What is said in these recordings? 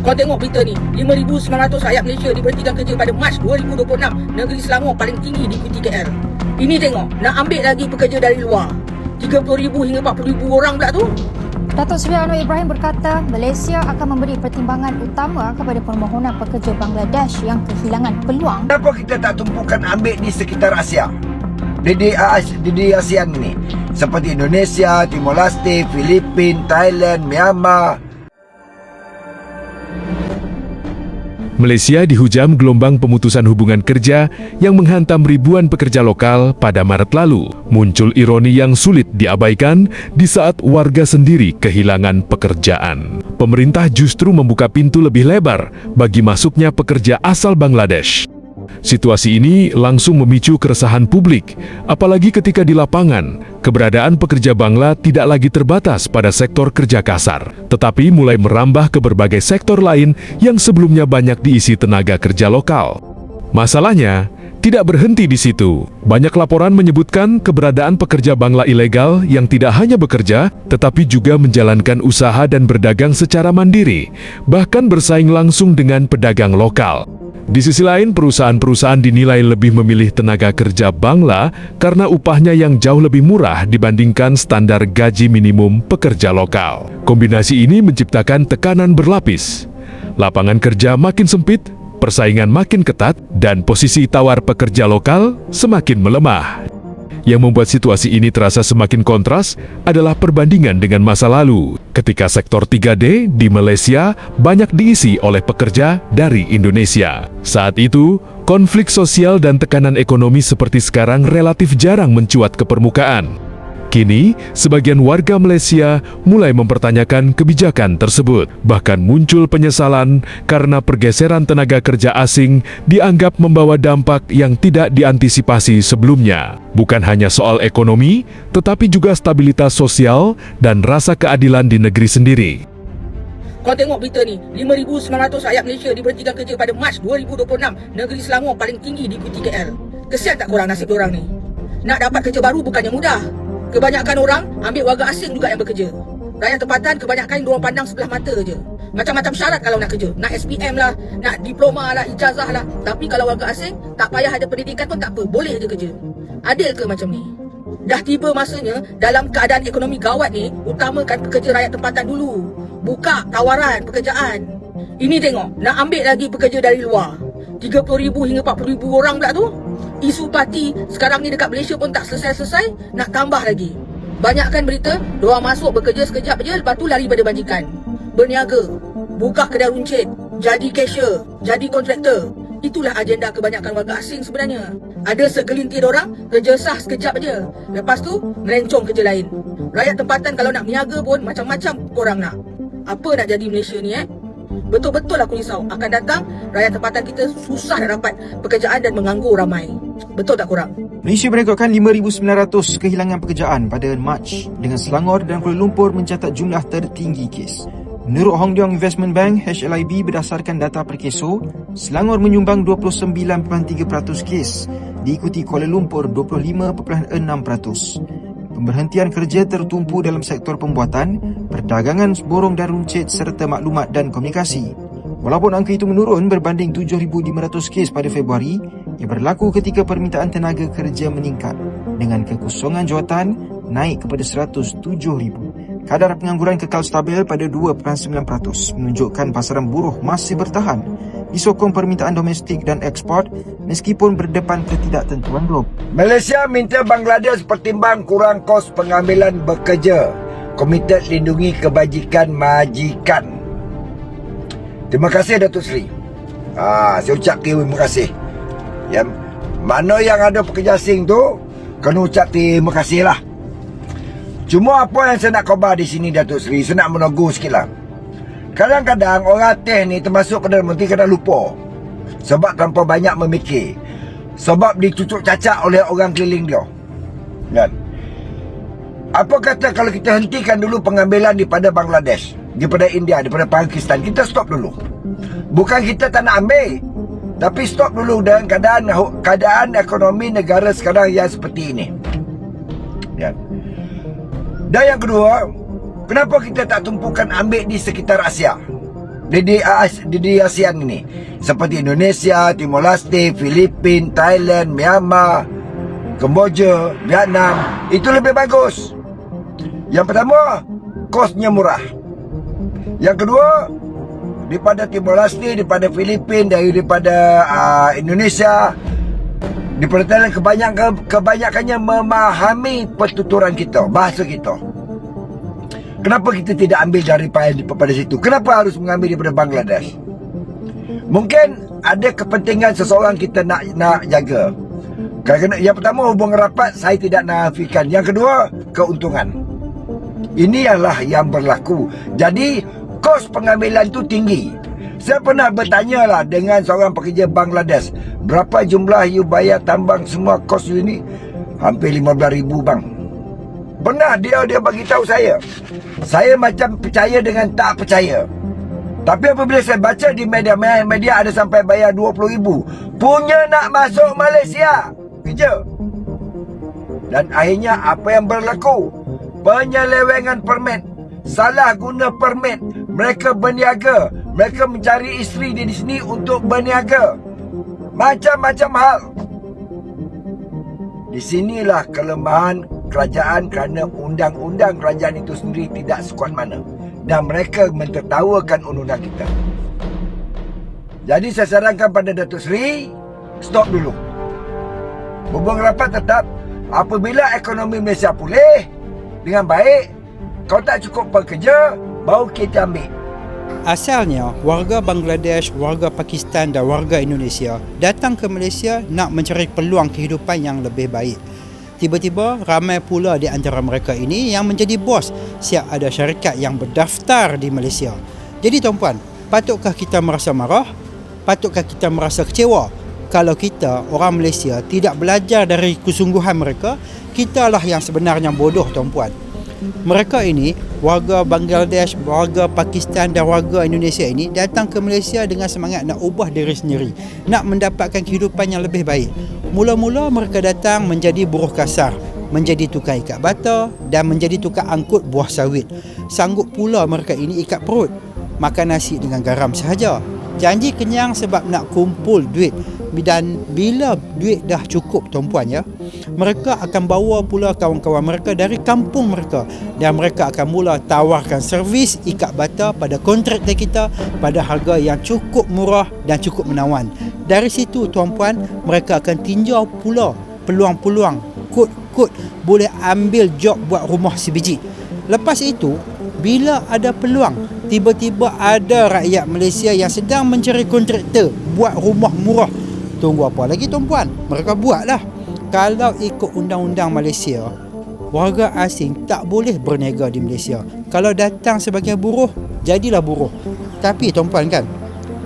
Kau tengok berita ni, 5,900 rakyat Malaysia diberhentikan kerja pada Mac 2026. Negeri Selangor paling tinggi diikuti KL. Ini tengok, nak ambil lagi pekerja dari luar. 30,000 hingga 40,000 orang pula tu. Datuk Seri Anwar Ibrahim berkata, Malaysia akan memberi pertimbangan utama kepada permohonan pekerja Bangladesh yang kehilangan peluang. Kenapa kita tak tumpukan ambil di sekitar Asia? Di ASEAN ni, seperti Indonesia, Timor Leste, Filipina, Thailand, Myanmar. Malaysia dihujam gelombang pemutusan hubungan kerja yang menghantam ribuan pekerja lokal pada Maret lalu. Muncul ironi yang sulit diabaikan di saat warga sendiri kehilangan pekerjaan. Pemerintah justru membuka pintu lebih lebar bagi masuknya pekerja asal Bangladesh. Situasi ini langsung memicu keresahan publik, apalagi ketika di lapangan, keberadaan pekerja Bangla tidak lagi terbatas pada sektor kerja kasar, tetapi mulai merambah ke berbagai sektor lain yang sebelumnya banyak diisi tenaga kerja lokal. Masalahnya, tidak berhenti di situ. Banyak laporan menyebutkan keberadaan pekerja Bangla ilegal yang tidak hanya bekerja, tetapi juga menjalankan usaha dan berdagang secara mandiri, bahkan bersaing langsung dengan pedagang lokal. Di sisi lain, perusahaan-perusahaan dinilai lebih memilih tenaga kerja Bangla karena upahnya yang jauh lebih murah dibandingkan standar gaji minimum pekerja lokal. Kombinasi ini menciptakan tekanan berlapis. Lapangan kerja makin sempit, persaingan makin ketat, dan posisi tawar pekerja lokal semakin melemah. Yang membuat situasi ini terasa semakin kontras adalah perbandingan dengan masa lalu, ketika sektor 3D di Malaysia banyak diisi oleh pekerja dari Indonesia. Saat itu, konflik sosial dan tekanan ekonomi seperti sekarang relatif jarang mencuat ke permukaan. Kini, sebagian warga Malaysia mulai mempertanyakan kebijakan tersebut. Bahkan muncul penyesalan karena pergeseran tenaga kerja asing dianggap membawa dampak yang tidak diantisipasi sebelumnya. Bukan hanya soal ekonomi, tetapi juga stabilitas sosial dan rasa keadilan di negeri sendiri. Kau tengok berita ni, 5,900 rakyat Malaysia diberhentikan kerja pada Mac 2026. Negeri Selangor paling tinggi diikuti KL. Kesian tak korang nasib diorang ni? Nak dapat kerja baru bukannya mudah. Kebanyakan orang ambil warga asing juga yang bekerja. Rakyat tempatan kebanyakan diorang pandang sebelah mata je. Macam-macam syarat kalau nak kerja. Nak SPM lah, nak diploma lah, ijazah lah. Tapi kalau warga asing, tak payah ada pendidikan pun tak apa. Boleh je kerja. Adil ke macam ni? Dah tiba masanya dalam keadaan ekonomi gawat ni, utamakan pekerja rakyat tempatan dulu. Buka tawaran pekerjaan. Ini tengok, nak ambil lagi pekerja dari luar. 30,000 hingga 40,000 orang pula tu. Isu parti sekarang ni dekat Malaysia pun tak selesai-selesai, nak tambah lagi. Banyakkan berita, diorang masuk bekerja sekejap je, lepas tu lari pada majikan. Berniaga, buka kedai runcit, jadi cashier, jadi kontraktor. Itulah agenda kebanyakan warga asing sebenarnya. Ada segelintir orang kerja sah sekejap je, lepas tu melencong kerja lain. Rakyat tempatan kalau nak berniaga pun macam-macam korang nak. Apa nak jadi Malaysia ni Betul-betul aku risau. Akan datang, rakyat tempatan kita susah nak dapat pekerjaan dan menganggur ramai. Betul tak korang? Malaysia merekodkan 5,900 kehilangan pekerjaan pada Mac, dengan Selangor dan Kuala Lumpur mencatat jumlah tertinggi kes. Menurut Hong Leong Investment Bank, HLIB, berdasarkan data Perkeso, Selangor menyumbang 29.3% kes, diikuti Kuala Lumpur 25.6%. Pemberhentian kerja tertumpu dalam sektor pembuatan, perdagangan, borong dan runcit serta maklumat dan komunikasi. Walaupun angka itu menurun berbanding 7,500 kes pada Februari, ia berlaku ketika permintaan tenaga kerja meningkat dengan kekosongan jawatan naik kepada 107,000. Kadar pengangguran kekal stabil pada 2.9%, menunjukkan pasaran buruh masih bertahan, disokong permintaan domestik dan ekspor meskipun berdepan ketidaktentuan global. Malaysia minta Bangladesh pertimbang kurang kos pengambilan bekerja. Komited Lindungi Kebajikan Majikan. Terima kasih Datuk Seri. Saya ucap terima kasih. Mana yang ada pekerja asing tu, kena ucap terima kasih lah. Cuma apa yang saya nak khabar di sini Datuk Seri, saya nak menegur sikit lah. Kadang-kadang orang teh ni termasuk Perdana Menteri kadang lupa. Sebab tanpa banyak memikir. Sebab dicucuk cacak oleh orang keliling dia. Kan? Apa kata kalau kita hentikan dulu pengambilan daripada Bangladesh, daripada India, daripada Pakistan, kita stop dulu. Bukan kita tak nak ambil, tapi stop dulu dengan keadaan ekonomi negara sekarang yang seperti ini. Kan? Dan yang kedua, kenapa kita tak tumpukan ambil di sekitar Asia? di ASEAN ini, seperti Indonesia, Timor Leste, Filipina, Thailand, Myanmar, Kemboja, Vietnam, itu lebih bagus. Yang pertama, kosnya murah. Yang kedua, daripada Timor Leste, daripada Filipina, daripada Indonesia, daripada Thailand, kebanyakannya memahami pertuturan kita, bahasa kita. Kenapa kita tidak ambil daripada situ? Kenapa harus mengambil daripada Bangladesh? Mungkin ada kepentingan seseorang kita nak jaga. Yang pertama, hubungan rapat, saya tidak nafikan. Yang kedua, keuntungan. Ini ialah yang berlaku. Jadi, kos pengambilan tu tinggi. Saya pernah bertanya lah dengan seorang pekerja Bangladesh, berapa jumlah you bayar tambang semua kos you ni? Hampir 15,000 bang. Pernah dia bagi tahu saya. Saya macam percaya dengan tak percaya. Tapi apabila saya baca di media ada sampai bayar 20,000. Punya nak masuk Malaysia kerja. Dan akhirnya apa yang berlaku? Penyelewengan permit, salah guna permit. Mereka berniaga, mereka mencari isteri di sini untuk berniaga. Macam-macam hal. Di sinilah kelemahan kerajaan, kerana undang-undang kerajaan itu sendiri tidak sekuat mana, dan mereka mentertawakan undang-undang kita. Jadi saya sarankan pada Datuk Seri, stop dulu. Hubungan rapat tetap. Apabila ekonomi Malaysia pulih dengan baik, kau tak cukup pekerja, baru kita ambil. Asalnya, warga Bangladesh, warga Pakistan dan warga Indonesia datang ke Malaysia nak mencari peluang kehidupan yang lebih baik. Tiba-tiba ramai pula di antara mereka ini yang menjadi bos siap ada syarikat yang berdaftar di Malaysia. Jadi tuan-puan, patutkah kita merasa marah? Patutkah kita merasa kecewa? Kalau kita, orang Malaysia, tidak belajar dari kesungguhan mereka, kitalah yang sebenarnya bodoh tuan-puan. Mereka ini, warga Bangladesh, warga Pakistan dan warga Indonesia ini datang ke Malaysia dengan semangat nak ubah diri sendiri, nak mendapatkan kehidupan yang lebih baik. Mula-mula mereka datang menjadi buruh kasar, menjadi tukang ikat bata dan menjadi tukang angkut buah sawit. Sanggup pula mereka ini ikat perut, makan nasi dengan garam sahaja. Janji kenyang sebab nak kumpul duit, dan bila duit dah cukup tuan-puan ya, mereka akan bawa pula kawan-kawan mereka dari kampung mereka dan mereka akan mula tawarkan servis ikat bata pada kontraktor kita pada harga yang cukup murah dan cukup menawan. Dari situ tuan-puan, mereka akan tinjau pula peluang-peluang, kod boleh ambil job buat rumah sebiji. Lepas itu, bila ada peluang, tiba-tiba ada rakyat Malaysia yang sedang mencari kontraktor buat rumah murah. Tunggu apa lagi tuan-puan? Mereka buatlah. Kalau ikut undang-undang Malaysia, warga asing tak boleh berniaga di Malaysia. Kalau datang sebagai buruh, jadilah buruh. Tapi tuan-puan kan,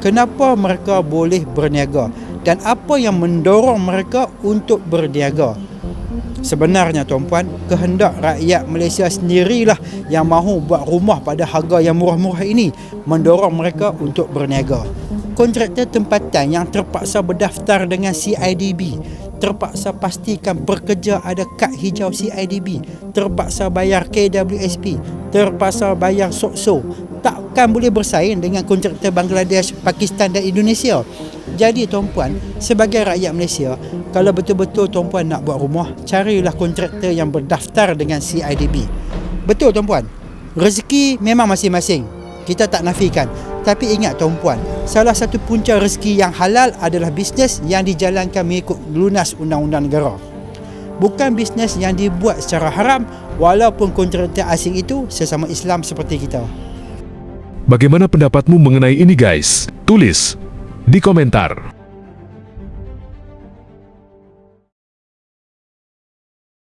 kenapa mereka boleh berniaga? Dan apa yang mendorong mereka untuk berniaga? Sebenarnya tuan-puan, kehendak rakyat Malaysia sendirilah yang mahu buat rumah pada harga yang murah-murah ini, mendorong mereka untuk berniaga. Kontraktor tempatan yang terpaksa berdaftar dengan CIDB, terpaksa pastikan pekerja ada kad hijau CIDB, terpaksa bayar KWSP, terpaksa bayar SOCSO, takkan boleh bersaing dengan kontraktor Bangladesh, Pakistan dan Indonesia. Jadi tuan-puan, sebagai rakyat Malaysia, kalau betul-betul tuan-puan nak buat rumah, carilah kontraktor yang berdaftar dengan CIDB. Betul tuan-puan, rezeki memang masing-masing, kita tak nafikan. Tapi ingat tuan-puan, salah satu punca rezeki yang halal adalah bisnes yang dijalankan mengikut lunas undang-undang negara. Bukan bisnes yang dibuat secara haram, walaupun kontraktor asing itu sesama Islam seperti kita. Bagaimana pendapatmu mengenai ini guys? Tulis di komentar.